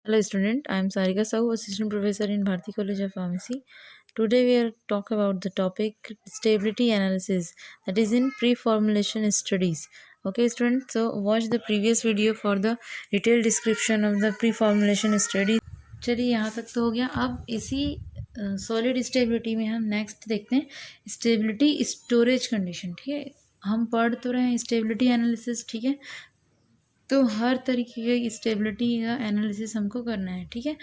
Hello student, I am Sarika Sahu, Assistant Professor in Bharati College of Pharmacy. Today we are talk about the topic stability analysis, that is in pre-formulation studies. Okay student, so watch the previous video for the detailed description of the pre-formulation studies. चलिए यहाँ तक तो हो गया। अब इसी solid stability में हम नेक्स्ट देखते हैं स्टेबिलिटी स्टोरेज कंडीशन। ठीक है, हम पढ़ तो रहे हैं स्टेबिलिटी एनालिसिस। ठीक है, तो हर तरीके की स्टेबिलिटी का एनालिसिस हमको करना है। ठीक है,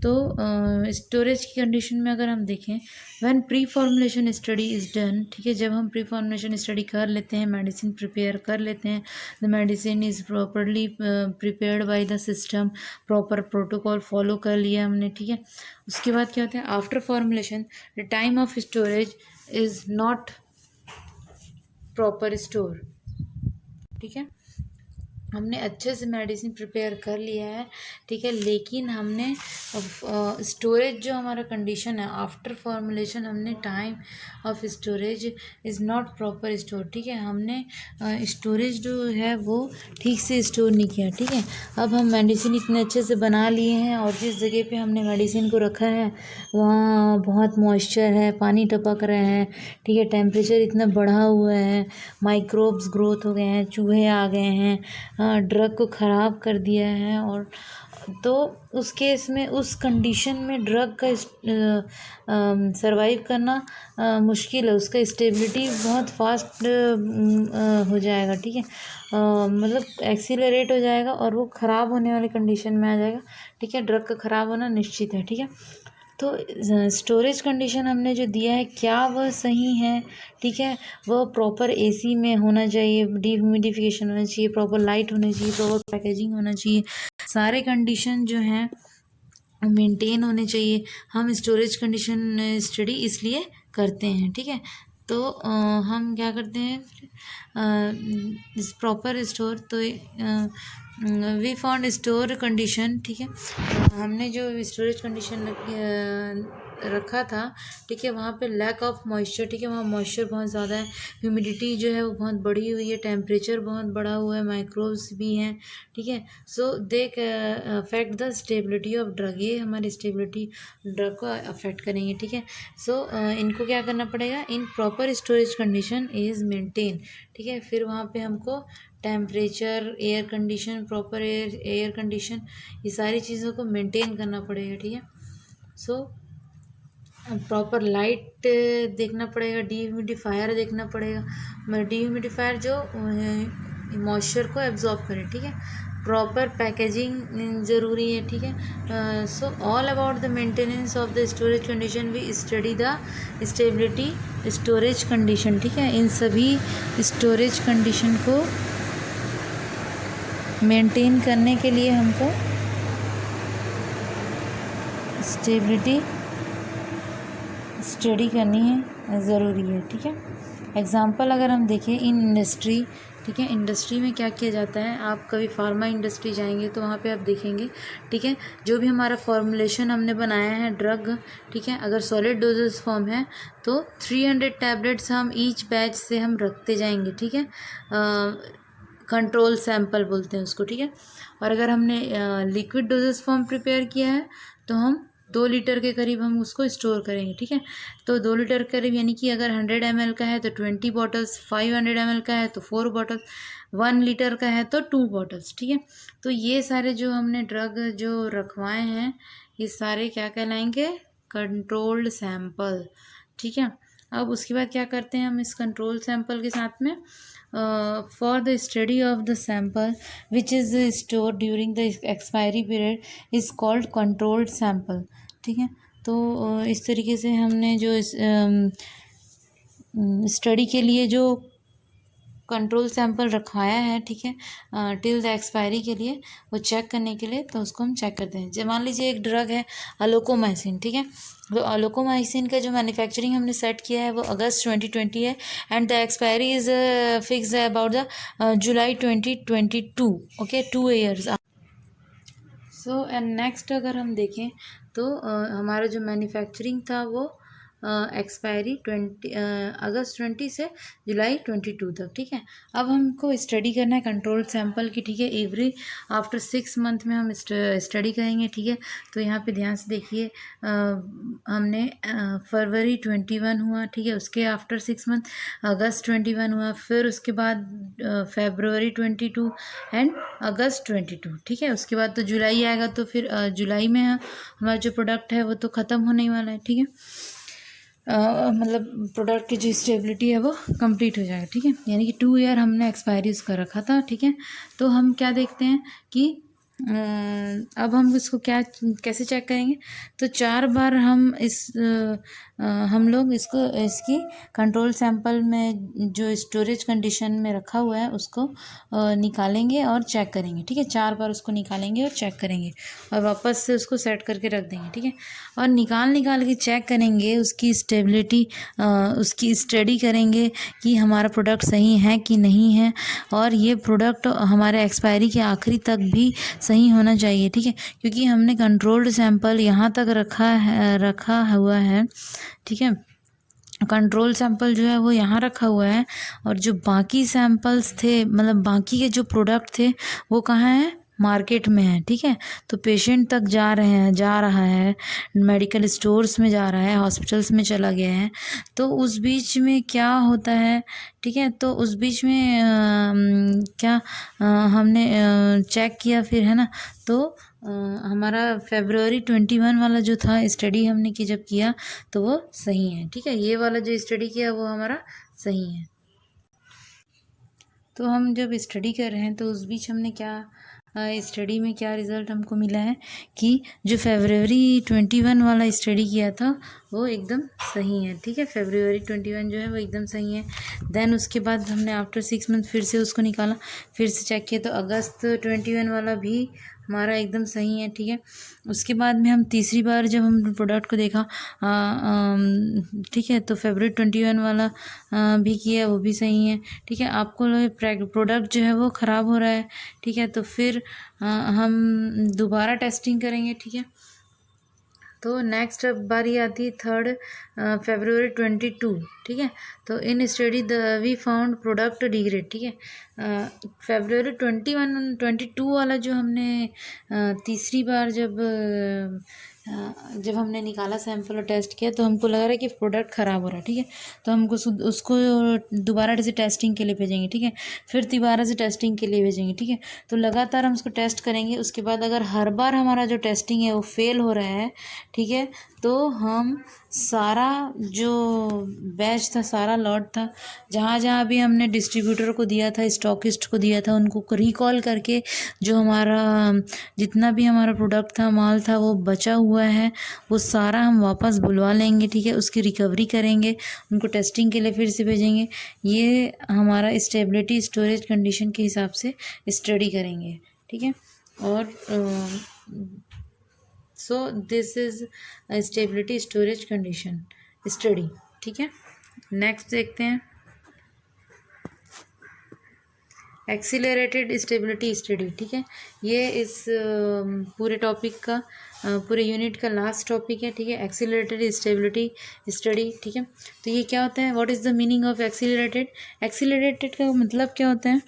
तो स्टोरेज की कंडीशन में अगर हम देखें, when pre formulation study is done. ठीक है, जब हम प्री फॉर्मुलेशन स्टडी कर लेते हैं, मेडिसिन प्रिपेयर कर लेते हैं, the medicine is properly prepared by the system, proper protocol follow कर लिया हमने। ठीक है, उसके बाद क्या होता है, after formulation the time of storage is not proper store. ठीक है, हमने अच्छे से मेडिसिन प्रिपेयर कर लिया है। ठीक है, लेकिन हमने स्टोरेज जो हमारा कंडीशन है आफ्टर फॉर्मुलेशन, हमने time of storage is not proper store. ठीक है, हमने स्टोरेज जो है वो ठीक से स्टोर नहीं किया। ठीक है, अब हम मेडिसिन इतने अच्छे से बना लिए हैं और जिस जगह पे हमने मेडिसिन को रखा है वहाँ बहुत मॉइस्चर है, पानी टपक रहा है। ठीक है, टेम्परेचर इतना बढ़ा हुआ है, माइक्रोब्स ग्रोथ हो गए हैं, चूहे आ गए हैं, ड्रग को ख़राब कर दिया है। और तो उस केस में, उस कंडीशन में ड्रग का सरवाइव करना मुश्किल है, उसका स्टेबिलिटी बहुत फास्ट हो जाएगा। ठीक है, मतलब एक्सीलरेट हो जाएगा और वो ख़राब होने वाली कंडीशन में आ जाएगा। ठीक है, ड्रग का ख़राब होना निश्चित है। ठीक है, तो स्टोरेज कंडीशन हमने जो दिया है क्या वह सही है? ठीक है, वह प्रॉपर एसी में होना चाहिए, डिह्यूमिडिफिकेशन होना चाहिए, प्रॉपर लाइट होनी चाहिए, प्रॉपर पैकेजिंग होना चाहिए, सारे कंडीशन जो हैं मेंटेन होने चाहिए। हम स्टोरेज कंडीशन स्टडी इसलिए करते हैं। ठीक है, तो हम क्या करते हैं, प्रॉपर स्टोर, तो वी फाउंड स्टोर कंडीशन। ठीक है, हमने जो स्टोरेज कंडीशन रखा था, ठीक है, वहाँ पे लैक ऑफ मॉइस्चर। ठीक है, वहाँ मॉइस्चर बहुत ज़्यादा है, ह्यूमिडिटी जो है वो बहुत बढ़ी हुई है, टेम्परेचर बहुत बढ़ा हुआ है, माइक्रोब्स भी हैं। ठीक है, so they affect the stability of drug, ये हमारी स्टेबिलिटी ड्रग को अफेक्ट करेंगे। ठीक है, सो इनको क्या करना पड़ेगा, in proper storage condition is maintain. ठीक है, फिर वहाँ पे हमको temperature, air condition, proper air condition, ये सारी चीज़ों को मेंटेन करना पड़ेगा। ठीक है, सो प्रॉपर लाइट देखना पड़ेगा, डीह्यूमिडिफायर देखना पड़ेगा, डीह्यूमिडिफायर जो मॉइस्चर को एब्जॉर्ब करे। ठीक है, प्रॉपर पैकेजिंग ज़रूरी है। ठीक है, so all about the maintenance of the storage condition we study the stability storage condition. ठीक है, इन सभी स्टोरेज कंडीशन को मेंटेन करने के लिए हमको स्टेबिलिटी स्टडी करनी है, ज़रूरी है। ठीक है, एग्ज़ाम्पल अगर हम देखें इन इंडस्ट्री। ठीक है, इंडस्ट्री में क्या किया जाता है, आप कभी फार्मा इंडस्ट्री जाएंगे तो वहाँ पे आप देखेंगे। ठीक है, जो भी हमारा फॉर्मुलेशन हमने बनाया है ड्रग, ठीक है, अगर सॉलिड डोजेस फॉर्म है तो 300 टैबलेट्स हम ईच बैच से हम रखते जाएंगे। ठीक है, कंट्रोल सैंपल बोलते हैं उसको। ठीक है, और अगर हमने लिक्विड डोजेस फॉर्म प्रिपेयर किया है तो हम 2 लीटर के करीब हम उसको स्टोर करेंगे। ठीक है, तो 2 लीटर के करीब, यानी कि अगर 100 ml का है तो 20 बॉटल्स, 500 ml का है तो 4 बॉटल्स, 1 लीटर का है तो 2 बॉटल्स। ठीक है, तो ये सारे जो हमने ड्रग जो रखवाए हैं ये सारे क्या कहलाएंगे, कंट्रोल्ड सैंपल। ठीक है, अब उसके बाद क्या करते हैं हम इस कंट्रोल सैंपल के साथ में, for the study of the sample which is store during the expiry period is called controlled sample. ठीक है, तो इस तरीके से हमने जो स्टडी के लिए जो कंट्रोल सैंपल रखवाया है, ठीक है, टिल द एक्सपायरी के लिए, वो चेक करने के लिए, तो उसको हम चेक करते हैं। जब मान लीजिए एक ड्रग है अलोकोमाइसिन। ठीक है, तो अलोकोमाइसिन का जो मैन्युफैक्चरिंग हमने सेट किया है वो अगस्त 2020 है and the expiry is fix about the July 2022। Okay, 2 years. So and next अगर हम देखें तो हमारा जो मैन्युफैक्चरिंग था वो एक्सपायरी अगस्त 20 से जुलाई 22 तक, ठीक है। अब हमको स्टडी करना है कंट्रोल सैंपल की, ठीक है। एवरी आफ्टर 6 मंथ में हम स्टडी करेंगे, ठीक है। तो यहाँ पे ध्यान से देखिए, हमने फरवरी 21 हुआ, ठीक है। उसके आफ्टर 6 मंथ अगस्त 21 हुआ, फिर उसके बाद फरवरी 22 एंड अगस्त 22, ठीक है। उसके बाद तो जुलाई आएगा, तो फिर जुलाई में हमारा जो प्रोडक्ट है वो तो ख़त्म होने ही वाला है, ठीक है। मतलब प्रोडक्ट की जो स्टेबिलिटी है वो कंप्लीट हो जाएगा, ठीक है। यानी कि 2 ईयर हमने एक्सपायरी उसका रखा था, ठीक है। तो हम क्या देखते हैं कि अब हम इसको कैसे चेक करेंगे। तो 4 बार हम लोग इसकी कंट्रोल सैंपल में जो स्टोरेज कंडीशन में रखा हुआ है उसको निकालेंगे और चेक करेंगे, ठीक है। 4 बार उसको निकालेंगे और चेक करेंगे और वापस से उसको सेट करके रख देंगे, ठीक है। और निकाल के चेक करेंगे उसकी स्टेबिलिटी, उसकी स्टडी करेंगे कि हमारा प्रोडक्ट सही है कि नहीं है, और ये प्रोडक्ट हमारे एक्सपायरी के आखिरी तक भी सही होना चाहिए, ठीक है। क्योंकि हमने कंट्रोल्ड सैंपल यहाँ तक रखा हुआ है, ठीक है। कंट्रोल सैंपल जो है वो यहाँ रखा हुआ है, और जो बाकी सैंपल्स थे, मतलब बाकी के जो प्रोडक्ट थे वो कहाँ हैं, मार्केट में है, ठीक है। तो पेशेंट तक जा रहा है, मेडिकल स्टोर्स में जा रहा है, हॉस्पिटल्स में चला गया है। तो उस बीच में क्या होता है, ठीक है। तो उस बीच में हमने चेक किया फिर, है ना। तो हमारा फरवरी 21 वाला जो था स्टडी हमने जब किया तो वो सही है, ठीक है। ये वाला जो स्टडी किया वो हमारा सही है। तो हम जब स्टडी कर रहे हैं तो उस बीच हमने स्टडी में क्या रिज़ल्ट हमको मिला है कि जो फरवरी 21 वाला स्टडी किया था वो एकदम सही है, ठीक है। फरवरी 21 जो है वो एकदम सही है। देन उसके बाद हमने आफ्टर 6 मंथ फिर से उसको निकाला, फिर से चेक किया, तो अगस्त 21 वाला भी हमारा एकदम सही है, ठीक है। उसके बाद में हम तीसरी बार जब हम प्रोडक्ट को देखा, ठीक है, तो फरवरी 21 वाला भी किया, वो भी सही है, ठीक है। आपको प्रोडक्ट जो है वो ख़राब हो रहा है, ठीक है। तो फिर हम दोबारा टेस्टिंग करेंगे, ठीक है। तो नेक्स्ट बारी आती है थर्ड फरवरी 22, ठीक है। तो in study we found product degrade, ठीक है। फरवरी 22 वाला जो हमने तीसरी बार जब हमने निकाला सैंपल और टेस्ट किया तो हमको लग रहा है कि प्रोडक्ट ख़राब हो रहा है, ठीक है। तो हमको उसको दोबारा से टेस्टिंग के लिए भेजेंगे, ठीक है। फिर दोबारा से टेस्टिंग के लिए भेजेंगे, ठीक है। तो लगातार हम उसको टेस्ट करेंगे। उसके बाद अगर हर बार हमारा जो टेस्टिंग है वो फेल हो रहा है, ठीक है, तो हम सारा जो बैच था, सारा लॉट था, जहाँ जहाँ भी हमने डिस्ट्रीब्यूटर को दिया था, स्टॉकिस्ट को दिया था, उनको रिकॉल करके जो हमारा जितना भी हमारा प्रोडक्ट था, माल था, वो बचा हुआ है, वो सारा हम वापस बुलवा लेंगे, ठीक है। उसकी रिकवरी करेंगे, उनको टेस्टिंग के लिए फिर से भेजेंगे। ये हमारा स्टेबिलिटी स्टोरेज कंडीशन के हिसाब से स्टडी करेंगे, ठीक है। और so this is stability storage condition study, ठीक है। नेक्स्ट देखते हैं एक्सीलरेटेड स्टेबिलिटी स्टडी, ठीक है। ये इस पूरे टॉपिक का पूरे यूनिट का लास्ट टॉपिक है, ठीक है। एक्सीलरेटेड स्टेबिलिटी स्टडी, ठीक है। तो ये क्या होता है, what is the meaning of accelerated. Accelerated का मतलब क्या होता है,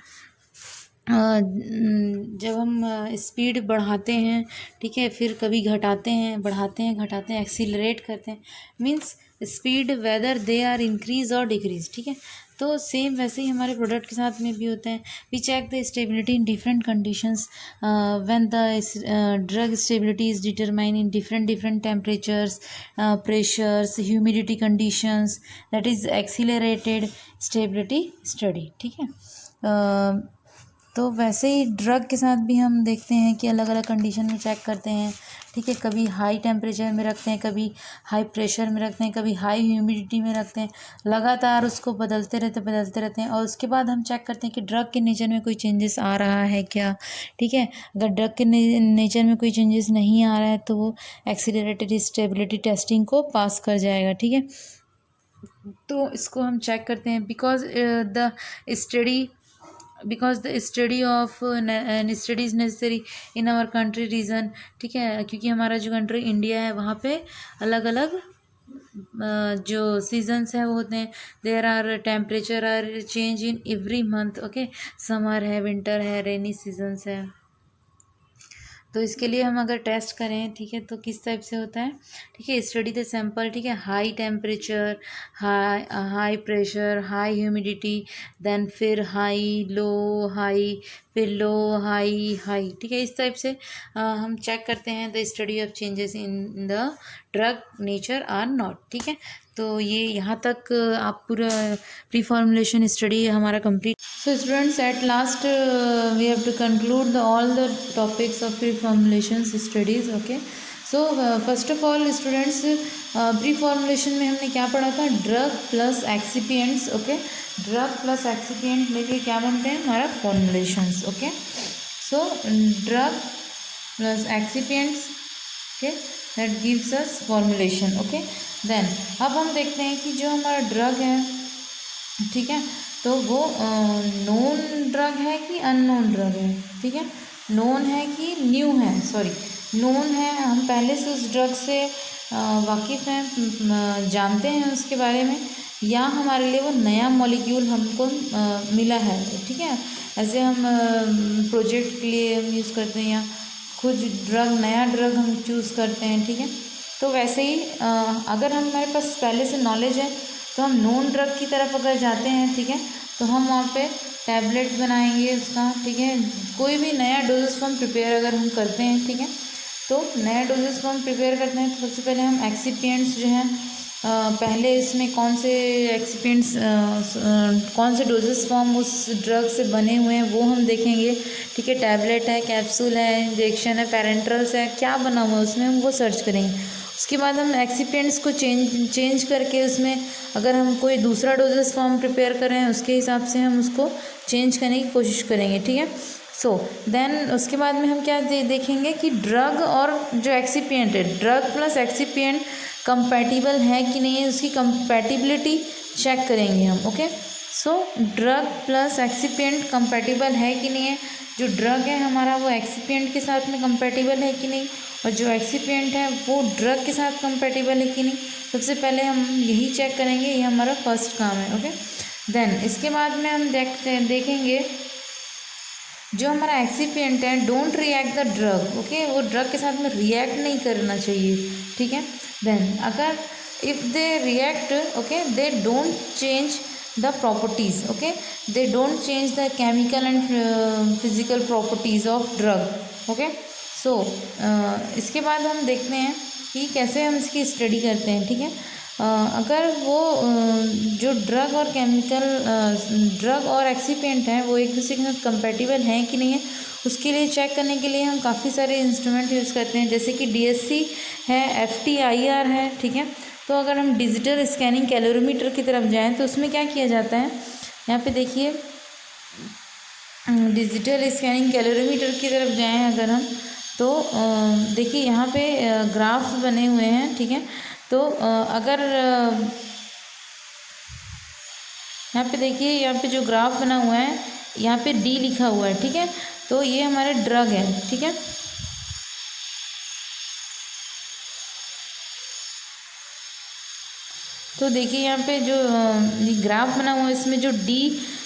जब हम स्पीड बढ़ाते हैं, ठीक है, फिर कभी घटाते हैं, बढ़ाते हैं, घटाते हैं, एक्सीलरेट करते हैं, means speed whether they are increase और डिक्रीज, ठीक है। तो सेम वैसे ही हमारे प्रोडक्ट के साथ में भी होते हैं। We check the stability in different conditions when the drug stability is determine in different temperatures, pressures, humidity conditions, that is accelerated stability study, ठीक है। तो वैसे ही ड्रग के साथ भी हम देखते हैं कि अलग अलग कंडीशन में चेक करते हैं, ठीक है। कभी हाई टेम्परेचर में रखते हैं, कभी हाई प्रेशर में रखते हैं, कभी हाई ह्यूमिडिटी में रखते हैं, लगातार उसको बदलते रहते हैं। और उसके बाद हम चेक करते हैं कि ड्रग के नेचर में कोई चेंजेस आ रहा है क्या, ठीक है। अगर ड्रग के नेचर में कोई चेंजेस नहीं आ रहा है तो वो एक्सीलरेटेड स्टेबिलिटी टेस्टिंग को पास कर जाएगा, ठीक है। तो इसको हम चेक करते हैं the study because the study of study is necessary in our country region, ठीक है। क्योंकि हमारा जो कंट्री इंडिया है वहाँ पे अलग अलग जो सीजन्स हैं वो होते हैं, there are temperature are change in every month, okay, summer है, विंटर है, रेनी सीजन्स है। तो इसके लिए हम अगर टेस्ट करें, ठीक है, तो किस टाइप से होता है, ठीक है, स्टडी द सैंपल, ठीक है, high temperature, high pressure, high humidity, then फिर हाई लो हाई, फिर लो हाई हाई, ठीक है, इस टाइप से हम चेक करते हैं the study of changes in the drug nature are not, ठीक है। तो ये यहाँ तक आप पूरा प्री फॉर्मुलेशन स्टडी हमारा complete. So students, at last we have to conclude all the topics of pre-formulations studies. Okay. So first of all students, pre-formulation में हमने क्या पढ़ा था, drug plus excipients, okay, drug plus excipient मिलके क्या बनते हैं हमारा formulations, okay. So drug plus excipients, okay, that gives us formulation, okay. Then अब हम देखते हैं कि जो हमारा ड्रग है, ठीक है, तो वो नोन ड्रग है कि अननोन ड्रग है, ठीक है, नोन है कि न्यू है, सॉरी, नोन है, हम पहले से उस ड्रग से वाकिफ़ हैं, जानते हैं उसके बारे में, या हमारे लिए वो नया मॉलिक्यूल हमको मिला है, ठीक है। ऐसे हम प्रोजेक्ट के लिए हम यूज़ करते हैं, या खुद ड्रग, नया ड्रग हम चूज़ करते हैं, ठीक है। तो वैसे ही अगर हमारे पास पहले से नॉलेज है तो हम नोन ड्रग की तरफ अगर जाते हैं, ठीक है, तो हम वहाँ पे टैबलेट बनाएंगे उसका, ठीक है, कोई भी नया डोजेस फॉर्म प्रिपेयर अगर हम करते हैं, ठीक है, तो नया डोजेस फॉर्म प्रिपेयर करते हैं तो सबसे पहले हम एक्सिपिएंट्स जो हैं, पहले इसमें कौन से एक्सिपिएंट्स, कौन से डोजेस फॉर्म उस ड्रग से बने हुए हैं वो हम देखेंगे, ठीक है, टैबलेट है, कैप्सूल है, इंजेक्शन है, पैरेंट्रल्स है, क्या बना हुआ है उसमें हम वो सर्च करेंगे। उसके बाद हम एक्सिपिएंट्स को चेंज करके उसमें अगर हम कोई दूसरा डोजेस फॉर्म प्रिपेयर कर रहे हैं उसके हिसाब से हम उसको चेंज करने की कोशिश करेंगे, ठीक है। सो देन उसके बाद में हम क्या देखेंगे कि ड्रग और जो एक्सिपिएंट है, ड्रग प्लस एक्सिपिएंट कंपैटिबल है कि नहीं है, उसकी कंपैटिबिलिटी चेक करेंगे हम, okay. So drug plus excipient compatible है कि नहीं है, जो ड्रग है हमारा वो एक्सिपिएंट के साथ में कंपैटिबल है कि नहीं, और जो एक्सिपिएंट है वो ड्रग के साथ कंपैटिबल है कि नहीं, सबसे पहले हम यही चेक करेंगे, ये हमारा फर्स्ट काम है, ओके। देन इसके बाद में हम देखेंगे जो हमारा एक्सिपिएंट है, don't react the drug, okay, वो ड्रग के साथ में रिएक्ट नहीं करना चाहिए, ठीक है। देन अगर if they react, okay, they don't change the properties, okay, they don't change the chemical and physical properties of drug, okay। so इसके बाद हम देखते हैं कि कैसे हम इसकी स्टडी करते हैं, ठीक है। अगर वो जो ड्रग और केमिकल, ड्रग और एक्सिपिएंट हैं वो एक दूसरे के साथ कंपैटिबल हैं कि नहीं है, उसके लिए चेक करने के लिए हम काफ़ी सारे इंस्ट्रूमेंट यूज़ करते हैं, जैसे कि DSC है, FTIR है, ठीक है। तो अगर हम डिजिटल स्कैनिंग कैलोरीमीटर की तरफ जाएं तो उसमें क्या किया जाता है, यहाँ पे देखिए, डिजिटल स्कैनिंग कैलोरीमीटर की तरफ जाएं अगर हम, तो देखिए यहाँ पे ग्राफ बने हुए हैं, ठीक है। तो अगर यहाँ पे देखिए, यहाँ पे जो ग्राफ बना हुआ है यहाँ पे D लिखा हुआ है, ठीक है, तो ये हमारे ड्रग है, ठीक है। तो देखिए यहाँ पे जो ग्राफ बना हुआ है इसमें जो D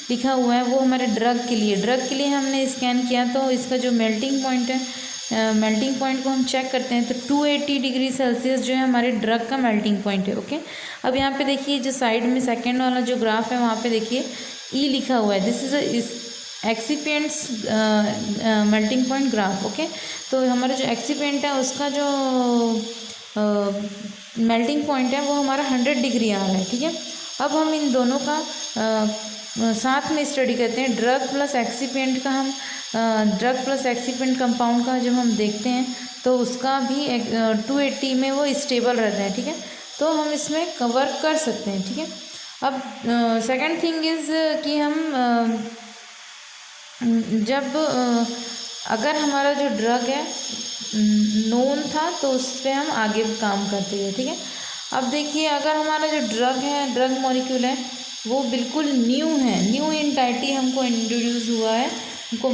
लिखा हुआ है वो हमारे ड्रग के लिए हमने स्कैन किया, तो इसका जो मेल्टिंग पॉइंट है, मेल्टिंग पॉइंट को हम चेक करते हैं तो 280 डिग्री सेल्सियस जो है हमारे ड्रग का मेल्टिंग पॉइंट है, ओके। अब यहाँ पे देखिए जो साइड में सेकेंड वाला जो ग्राफ है वहाँ पे देखिए E लिखा हुआ है, this is excipients melting point graph, okay. तो हमारा जो एक्सिपिएंट है उसका जो मेल्टिंग पॉइंट है वो हमारा 100 डिग्री आ रहा है, ठीक है। अब हम इन दोनों का साथ में स्टडी करते हैं, ड्रग प्लस एक्सिपिएंट का हम ड्रग प्लस एक्सिपिएंट कंपाउंड का जब हम देखते हैं तो उसका भी 280 में वो स्टेबल रहता है, ठीक है। तो हम इसमें वर्क कर सकते हैं, ठीक है। अब सेकंड थिंग इज़ कि हम जब अगर हमारा जो ड्रग है नोन था तो उस पर हम आगे काम करते हैं, ठीक है। अब देखिए अगर हमारा जो ड्रग है, ड्रग मॉलिक्यूल है वो बिल्कुल न्यू है, न्यू एंटाइटी हमको इंट्रोड्यूस हुआ है, हमको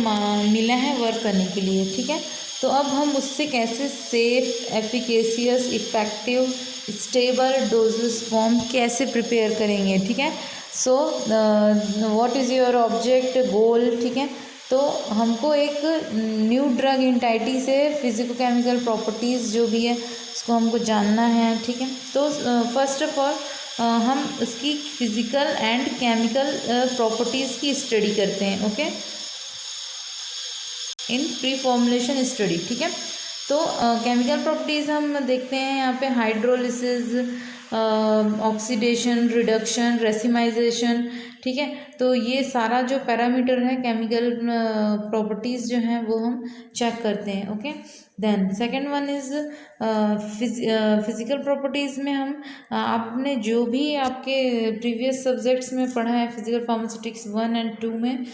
मिला है वर्क करने के लिए, ठीक है। तो अब हम उससे कैसे safe, efficacious, effective, stable doses form कैसे प्रिपेयर करेंगे, ठीक है। So what is your object, goal, ठीक है। तो हमको एक न्यू ड्रग एंटाइटी से फिजिको केमिकल प्रॉपर्टीज़ जो भी है उसको हमको जानना है, ठीक है। तो फर्स्ट ऑफ ऑल हम उसकी फिज़िकल एंड केमिकल प्रॉपर्टीज़ की स्टडी करते हैं, ओके, इन प्री फॉर्मुलेशन स्टडी, ठीक है। तो केमिकल प्रॉपर्टीज़ हम देखते हैं यहाँ पे हाइड्रोलिसिस, ऑक्सीडेशन, रिडक्शन, रेसिमाइजेशन, ठीक है। तो ये सारा जो पैरामीटर है केमिकल प्रॉपर्टीज़ जो हैं वो हम चेक करते हैं, okay. Then second one is physical properties में हम आपने जो भी आपके प्रीवियस सब्जेक्ट्स में पढ़ा है फिज़िकल फार्मास्यूटिक्स 1 एंड 2 में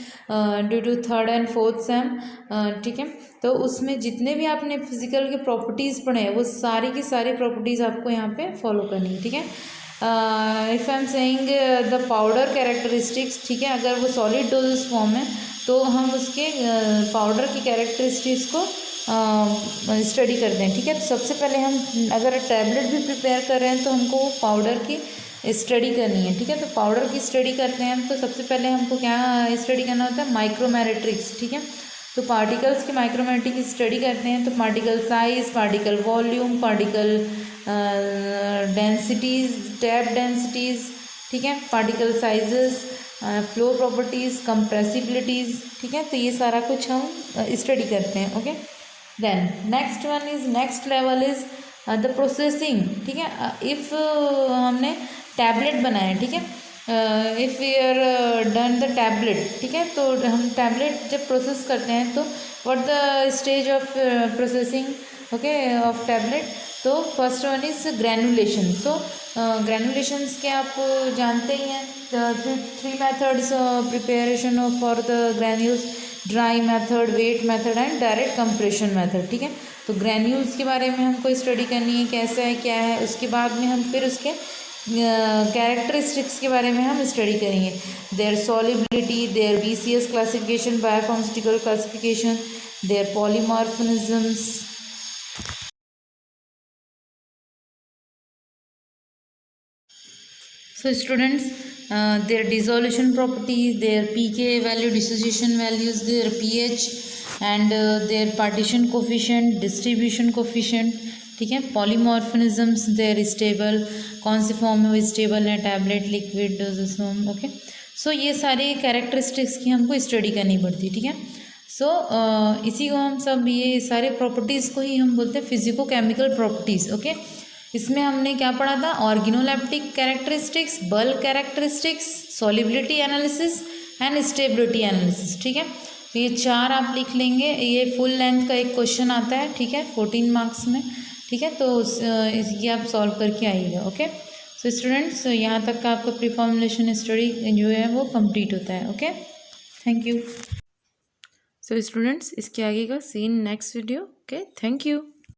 due to third and fourth same, ठीक है। तो उसमें जितने भी आपने फिजिकल के प्रॉपर्टीज़ पढ़े हैं वो सारी की सारी प्रॉपर्टीज़ आपको यहाँ पे फॉलो करनी है, ठीक है। If I am saying the powder characteristics, ठीक है, अगर वो सॉलिड डोजेस फॉर्म है तो हम उसके पाउडर की कैरेक्टरिस्टिक्स को स्टडी करते हैं, ठीक है। तो सबसे पहले हम अगर टैबलेट भी प्रिपेयर कर रहे हैं तो हमको पाउडर की स्टडी करनी है, ठीक है। तो पाउडर की स्टडी करते हैं हम, तो सबसे पहले हमको क्या स्टडी करना होता है, माइक्रोमैट्रिक्स, ठीक है। तो पार्टिकल्स की माइक्रोमैट्रिक की स्टडी करते हैं, तो particle size, particle volume, particle densities, tap densities, ठीक है, पार्टिकल साइजेस, फ्लो प्रॉपर्टीज़, कंप्रेसिबिलिटीज़, ठीक है। तो ये सारा कुछ हम स्टडी करते हैं, okay. Then next one is, next level is the processing, ठीक है। इफ़ हमने टैबलेट बनाया, ठीक है, if we are done the tablet, ठीक है, तो हम टैबलेट जब प्रोसेस करते हैं तो what the stage of processing, okay, of tablet. तो फर्स्ट वन इज़ ग्रैनुलेशन। सो ग्रैनुलेशंस के आप जानते ही हैं, three methods preparation of for the granules, dry method, wait method and direct compression method, ठीक है। तो ग्रैन्यूल्स के बारे में हमको स्टडी करनी है, कैसा है क्या है, उसके बाद में हम फिर उसके कैरेक्टरिस्टिक्स के बारे में हम स्टडी करेंगे, their solubility, their BCS classification, biopharmaceutical classification, their polymorphisms. So students, their dissolution properties, their pK value, dissociation values, their pH and their partition coefficient, distribution coefficient, ठीक है, पॉलीमॉर्फिज्म्स, देयर स्टेबल, कौन से form में वो stable है, tablet, liquid, doses form, okay. So ये सारी characteristics की हमको स्टडी करनी पड़ती है, ठीक है। सो इसी को हम सब ये सारे प्रॉपर्टीज़ को ही हम बोलते हैं फिजिको केमिकल प्रॉपर्टीज़, ओके। इसमें हमने क्या पढ़ा था, organoleptic characteristics, bulk characteristics, solubility analysis and stability analysis, ठीक है। तो ये चार आप लिख लेंगे, ये फुल लेंथ का एक क्वेश्चन आता है, ठीक है, 14 मार्क्स में, ठीक है। तो ये आप सॉल्व करके आइएगा, ओके। सो स्टूडेंट्स, यहाँ तक का आपका प्री फॉर्मुलेशन स्टडी जो है वो कंप्लीट होता है, okay. Thank you. So students, इसके आगे का see in next video, okay, thank you.